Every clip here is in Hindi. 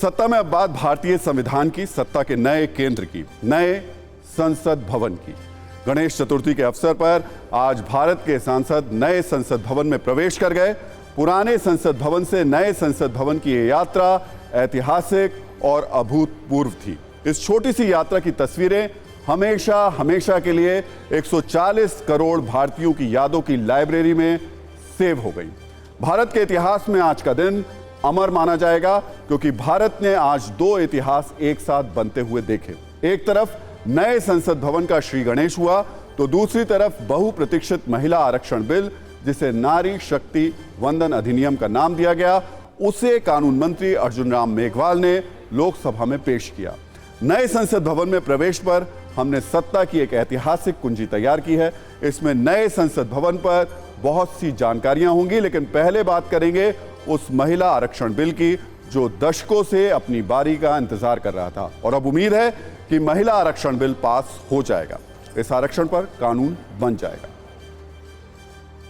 सत्ता में अब बात भारतीय संविधान की, सत्ता के नए केंद्र की, नए संसद भवन की। गणेश चतुर्थी के अवसर पर आज भारत के सांसद नए संसद भवन में प्रवेश कर गए। पुराने संसद भवन से नए संसद भवन की ये यात्रा ऐतिहासिक और अभूतपूर्व थी। इस छोटी सी यात्रा की तस्वीरें हमेशा हमेशा के लिए 140 करोड़ भारतीयों की यादों की लाइब्रेरी में सेव हो गई। भारत के इतिहास में आज का दिन अमर माना जाएगा, क्योंकि भारत ने आज दो इतिहास एक साथ बनते हुए देखे। एक तरफ नए संसद भवन का श्री गणेश हुआ, तो दूसरी तरफ बहुप्रतीक्षित महिला आरक्षण बिल, जिसे नारी शक्ति वंदन अधिनियम का नाम दिया गया, उसे कानून मंत्री अर्जुन राम मेघवाल ने लोकसभा में पेश किया। नए संसद भवन में प्रवेश पर हमने सत्ता की एक ऐतिहासिक कुंजी तैयार की है। इसमें नए संसद भवन पर बहुत सी जानकारियां होंगी, लेकिन पहले बात करेंगे उस महिला आरक्षण बिल की जो दशकों से अपनी बारी का इंतजार कर रहा था, और अब उम्मीद है कि महिला आरक्षण बिल पास हो जाएगा। इस आरक्षण पर कानून बन जाएगा।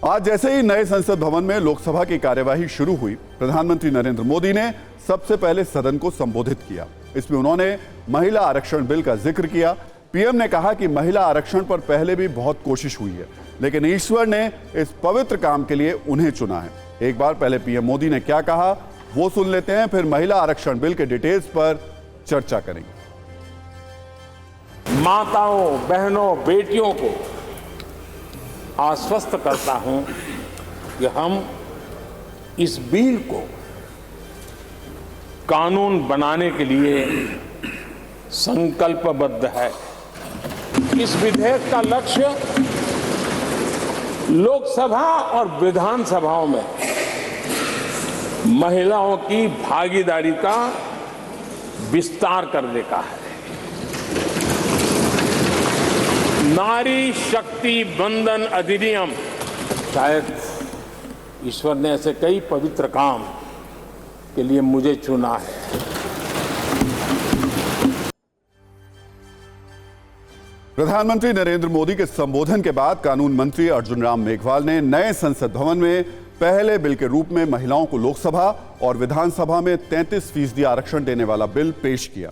आज जैसे ही नए संसद भवन में लोकसभा की कार्यवाही शुरू हुई, प्रधानमंत्री नरेंद्र मोदी ने सबसे पहले सदन को संबोधित किया। इसमें उन्होंने महिला आरक्षण बिल का जिक्र किया। पीएम ने कहा कि महिला आरक्षण पर पहले भी बहुत कोशिश हुई है, लेकिन ईश्वर ने इस पवित्र काम के लिए उन्हें चुना है। एक बार पहले पीएम मोदी ने क्या कहा वो सुन लेते हैं, फिर महिला आरक्षण बिल के डिटेल्स पर चर्चा करेंगे। माताओं, बहनों, बेटियों को आश्वस्त करता हूं कि हम इस बिल को कानून बनाने के लिए संकल्पबद्ध है। इस विधेयक का लक्ष्य लोकसभा और विधानसभाओं में महिलाओं की भागीदारी का विस्तार करने का है। नारी शक्ति वंदन अधिनियम, शायद ईश्वर ने ऐसे कई पवित्र काम के लिए मुझे चुना है। प्रधानमंत्री नरेंद्र मोदी के संबोधन के बाद कानून मंत्री अर्जुन राम मेघवाल ने नए संसद भवन में पहले बिल के रूप में महिलाओं को लोकसभा और विधानसभा में 33% आरक्षण देने वाला बिल पेश किया।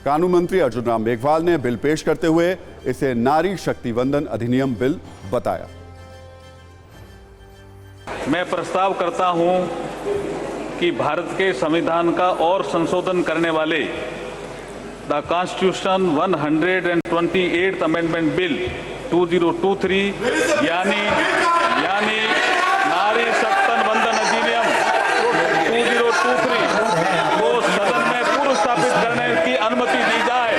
कानून मंत्री अर्जुन राम मेघवाल ने बिल पेश करते हुए इसे नारी शक्ति वंदन अधिनियम बिल बताया। मैं प्रस्ताव करता हूं कि भारत के संविधान का और संशोधन करने वाले the constitution 128th amendment bill 2023 यानी नारी शक्ति वंदन अधिनियम 2023 को सदन में पूर्व स्थापित करने की अनुमति दी जाए।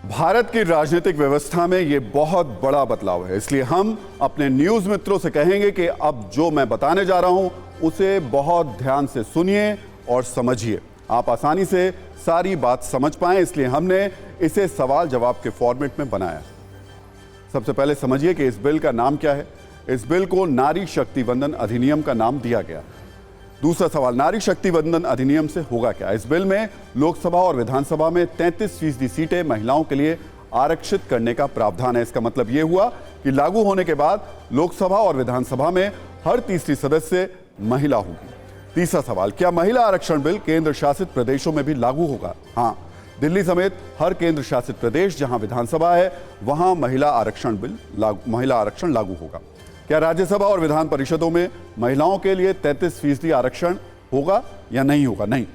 भारत की राजनीतिक व्यवस्था में यह बहुत बड़ा बदलाव है, इसलिए हम अपने न्यूज मित्रों से कहेंगे कि अब जो मैं बताने जा रहा हूं उसे बहुत ध्यान से सुनिए और समझिए। आप आसानी से सारी बात समझ पाएं, इसलिए हमने इसे सवाल जवाब के फॉर्मेट में बनाया। सबसे पहले समझिए कि इस बिल का नाम क्या है। इस बिल को नारी शक्ति वंदन अधिनियम का नाम दिया गया। दूसरा सवाल, नारी शक्ति वंदन अधिनियम से होगा क्या। इस बिल में लोकसभा और विधानसभा में 33% सीटें महिलाओं के लिए आरक्षित करने का प्रावधान है। इसका मतलब यह हुआ कि लागू होने के बाद लोकसभा और विधानसभा में हर तीसरी सदस्य महिला होगी। तीसरा सवाल, क्या महिला आरक्षण बिल केंद्र शासित प्रदेशों में भी लागू होगा। हाँ, दिल्ली समेत हर केंद्र शासित प्रदेश जहां विधानसभा है वहां महिला आरक्षण लागू होगा। क्या राज्यसभा और विधान परिषदों में महिलाओं के लिए 33% आरक्षण होगा या नहीं होगा। नहीं,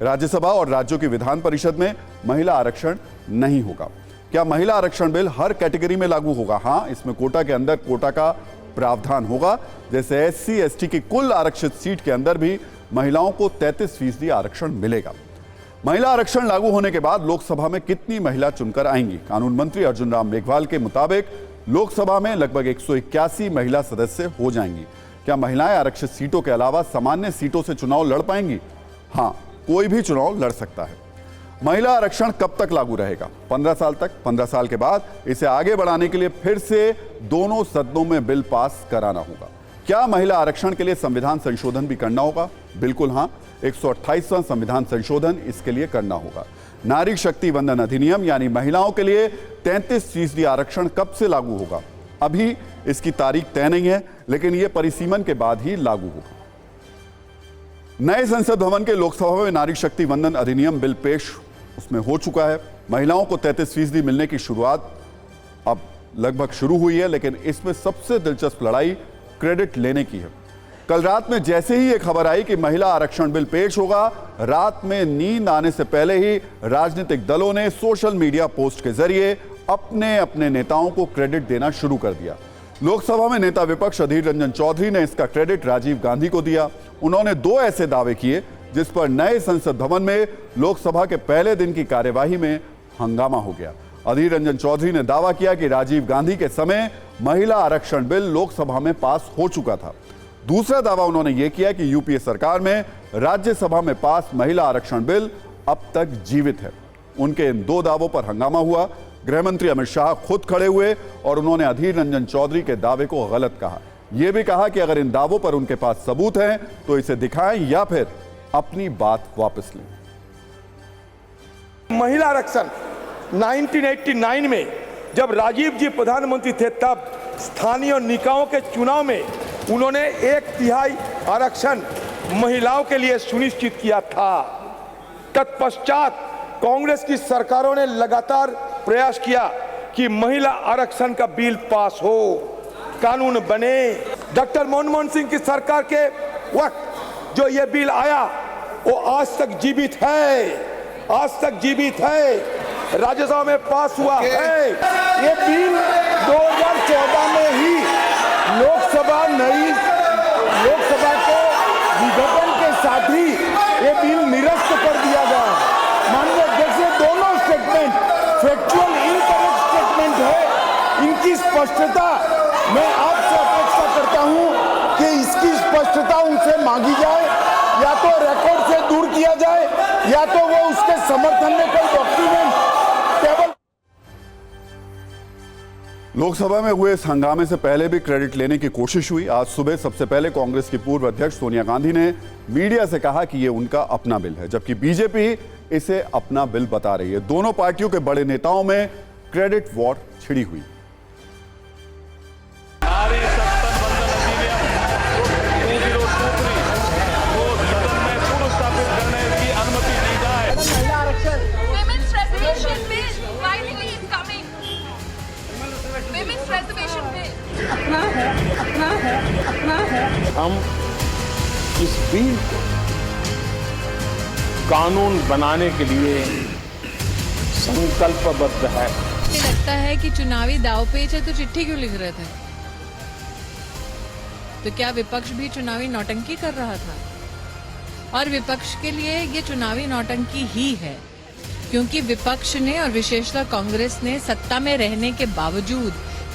राज्यसभा और राज्यों की विधान परिषद में महिला आरक्षण नहीं होगा। क्या महिला आरक्षण बिल हर कैटेगरी में लागू होगा। हाँ, इसमें कोटा के अंदर कोटा का प्रावधान होगा। जैसे SC ST की कुल आरक्षित सीट के अंदर भी महिलाओं को 33% आरक्षण मिलेगा। महिला आरक्षण लागू होने के बाद लोकसभा में कितनी महिला चुनकर आएंगी। कानून मंत्री अर्जुन राम मेघवाल के मुताबिक लोकसभा में लगभग 181 महिला सदस्य हो जाएंगी। क्या महिलाएं आरक्षित सीटों के अलावा सामान्य सीटों से चुनाव लड़ पाएंगी। हाँ, कोई भी चुनाव लड़ सकता है। महिला आरक्षण कब तक लागू रहेगा। 15 साल तक। 15 साल के बाद इसे आगे बढ़ाने के लिए फिर से दोनों सदनों में बिल पास कराना होगा। क्या महिला आरक्षण के लिए संविधान संशोधन भी करना होगा। बिल्कुल हाँ, 128वां संविधान संशोधन इसके लिए करना होगा। नारी शक्ति वंदन अधिनियम यानी महिलाओं के लिए 33% आरक्षण कब से लागू होगा। अभी इसकी तारीख तय नहीं है, लेकिन यह परिसीमन के बाद ही लागू होगा। नए संसद भवन के लोकसभा में नारी शक्ति वंदन अधिनियम बिल पेश उसमें हो चुका है। महिलाओं को 33% मिलने की शुरुआत अब लगभग शुरू हुई है, लेकिन इसमें सबसे दिलचस्प लड़ाई क्रेडिट लेने की है। कल रात में जैसे ही ये खबर आई कि महिला आरक्षण बिल पेश होगा, रात में नींद आने से पहले ही राजनीतिक दलों ने सोशल मीडिया पोस्ट के जरिए अपने अपने नेताओं को क्रेडिट देना शुरू कर दिया। लोकसभा में नेता विपक्ष अधीर रंजन चौधरी ने इसका क्रेडिट राजीव गांधी को दिया। उन्होंने 2 ऐसे दावे किए जिस पर नए संसद भवन में लोकसभा के पहले दिन की कार्यवाही में हंगामा हो गया। अधीर रंजन चौधरी ने दावा किया कि राजीव गांधी के समय महिला आरक्षण बिल लोकसभा में पास हो चुका था। दूसरा दावा उन्होंने यह किया कि यूपीए सरकार में राज्यसभा में पास महिला आरक्षण बिल अब तक जीवित है। उनके इन 2 दावों पर हंगामा हुआ। गृह मंत्री अमित शाह खुद खड़े हुए और उन्होंने अधीर रंजन चौधरी के दावे को गलत कहा। यह भी कहा कि अगर इन दावों पर उनके पास सबूत हैं तो इसे दिखाएं या फिर अपनी बात वापस लें। महिला आरक्षण 1989 में जब राजीव जी प्रधानमंत्री थे, तब स्थानीय निकायों के चुनाव में उन्होंने 1/3 आरक्षण महिलाओं के लिए सुनिश्चित किया था। तत्पश्चात कांग्रेस की सरकारों ने लगातार प्रयास किया कि महिला आरक्षण का बिल पास हो, कानून बने। डॉक्टर मनमोहन सिंह की सरकार के वक्त जो ये बिल आया वो आज तक जीवित है, आज तक जीवित है, राज्यसभा में पास हुआ है। ये बिल 2014 में ही लोकसभा के विघटन के साथ ही ये बिल निरस्त कर दिया गया। माननीय अध्यक्ष, दोनों स्टेटमेंट फैक्चुअल इनकरेक्ट स्टेटमेंट है। इनकी स्पष्टता मैं आपसे अपेक्षा करता हूं कि इसकी स्पष्टता उनसे मांगी जाए, या तो रिकॉर्ड से दूर किया जाए या तो वो उसके समर्थन में कोई डॉक्यूमेंट केवल। लोकसभा में हुए इस हंगामे से पहले भी क्रेडिट लेने की कोशिश हुई। आज सुबह सबसे पहले कांग्रेस की पूर्व अध्यक्ष सोनिया गांधी ने मीडिया से कहा कि यह उनका अपना बिल है, जबकि बीजेपी इसे अपना बिल बता रही है। दोनों पार्टियों के बड़े नेताओं में क्रेडिट वॉर छिड़ी हुई। हम इस बिल को कानून बनाने के लिए संकल्पबद्ध है। मुझे लगता है कि चुनावी दावपेच है तो चिट्ठी क्यों लिख रहे थे? तो क्या विपक्ष भी चुनावी नौटंकी कर रहा था? और विपक्ष के लिए ये चुनावी नौटंकी ही है, क्योंकि विपक्ष ने और विशेषतः कांग्रेस ने सत्ता में रहने के बावजूद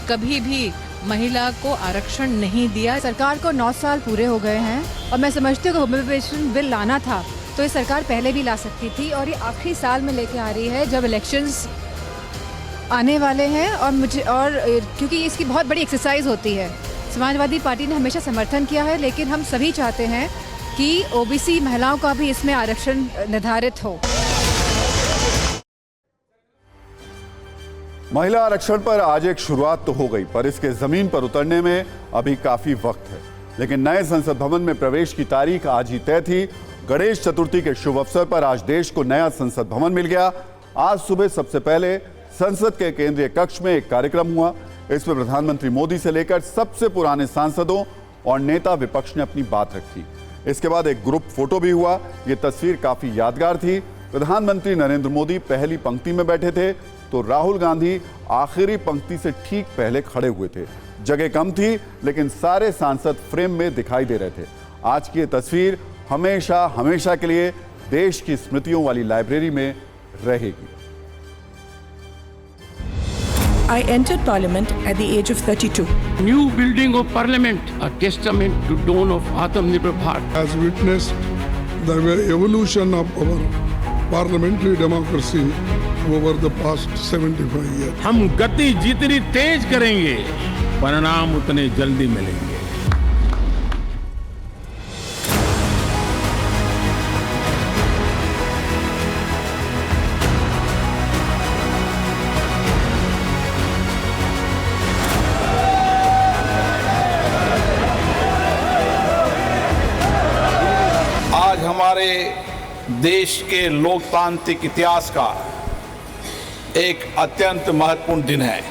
कभी भी महिला को आरक्षण नहीं दिया। सरकार को 9 साल पूरे हो गए हैं और मैं समझती हूँ कि होमोपेशन बिल लाना था तो ये सरकार पहले भी ला सकती थी, और ये आखिरी साल में लेके आ रही है जब इलेक्शंस आने वाले हैं। और क्योंकि इसकी बहुत बड़ी एक्सरसाइज होती है। समाजवादी पार्टी ने हमेशा समर्थन किया है, लेकिन हम सभी चाहते हैं कि ओबीसी महिलाओं का भी इसमें आरक्षण निर्धारित हो। महिला आरक्षण पर आज एक शुरुआत तो हो गई, पर इसके जमीन पर उतरने में अभी काफी वक्त है। लेकिन नए संसद भवन में प्रवेश की तारीख आज ही तय थी। गणेश चतुर्थी के शुभ अवसर पर आज देश को नया संसद भवन मिल गया। आज सुबह सबसे पहले संसद के केंद्रीय कक्ष में एक कार्यक्रम हुआ। इसमें प्रधानमंत्री मोदी से लेकर सबसे पुराने सांसदों और नेता विपक्ष ने अपनी बात रखी। इसके बाद एक ग्रुप फोटो भी हुआ। ये तस्वीर काफी यादगार थी। प्रधानमंत्री नरेंद्र मोदी पहली पंक्ति में बैठे थे तो राहुल गांधी आखिरी पंक्ति से ठीक पहले खड़े हुए थे। जगह कम थी, लेकिन सारे सांसद फ्रेम में दिखाई दे रहे थे। आज की ये तस्वीर हमेशा हमेशा के लिए देश की स्मृतियों वाली लाइब्रेरी में रहेगी। I entered Parliament at the age of 32. New building of Parliament, a testament to dawn of Atmanirbhar Bharat. Has witnessed the evolution of our parliamentary democracy over the past 75 years. हम गति जितनी तेज करेंगे, परिणाम उतने जल्दी मिलेंगे। आज आज हमारे देश के लोकतांत्रिक इतिहास का एक अत्यंत महत्वपूर्ण दिन है,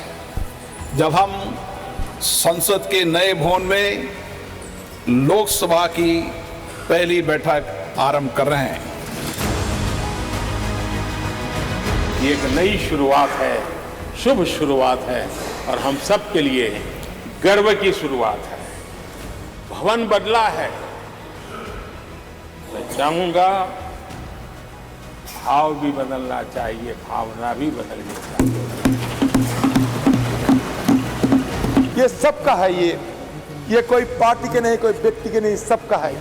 जब हम संसद के नए भवन में लोकसभा की पहली बैठक आरंभ कर रहे हैं। ये एक नई शुरुआत है, शुभ शुरुआत है और हम सब के लिए गर्व की शुरुआत है। भवन बदला है, मैं चाहूंगा भाव भी बदलना चाहिए, भावना भी बदलनी चाहिए। ये सबका है, ये कोई पार्टी के नहीं, कोई व्यक्ति के नहीं, सबका है।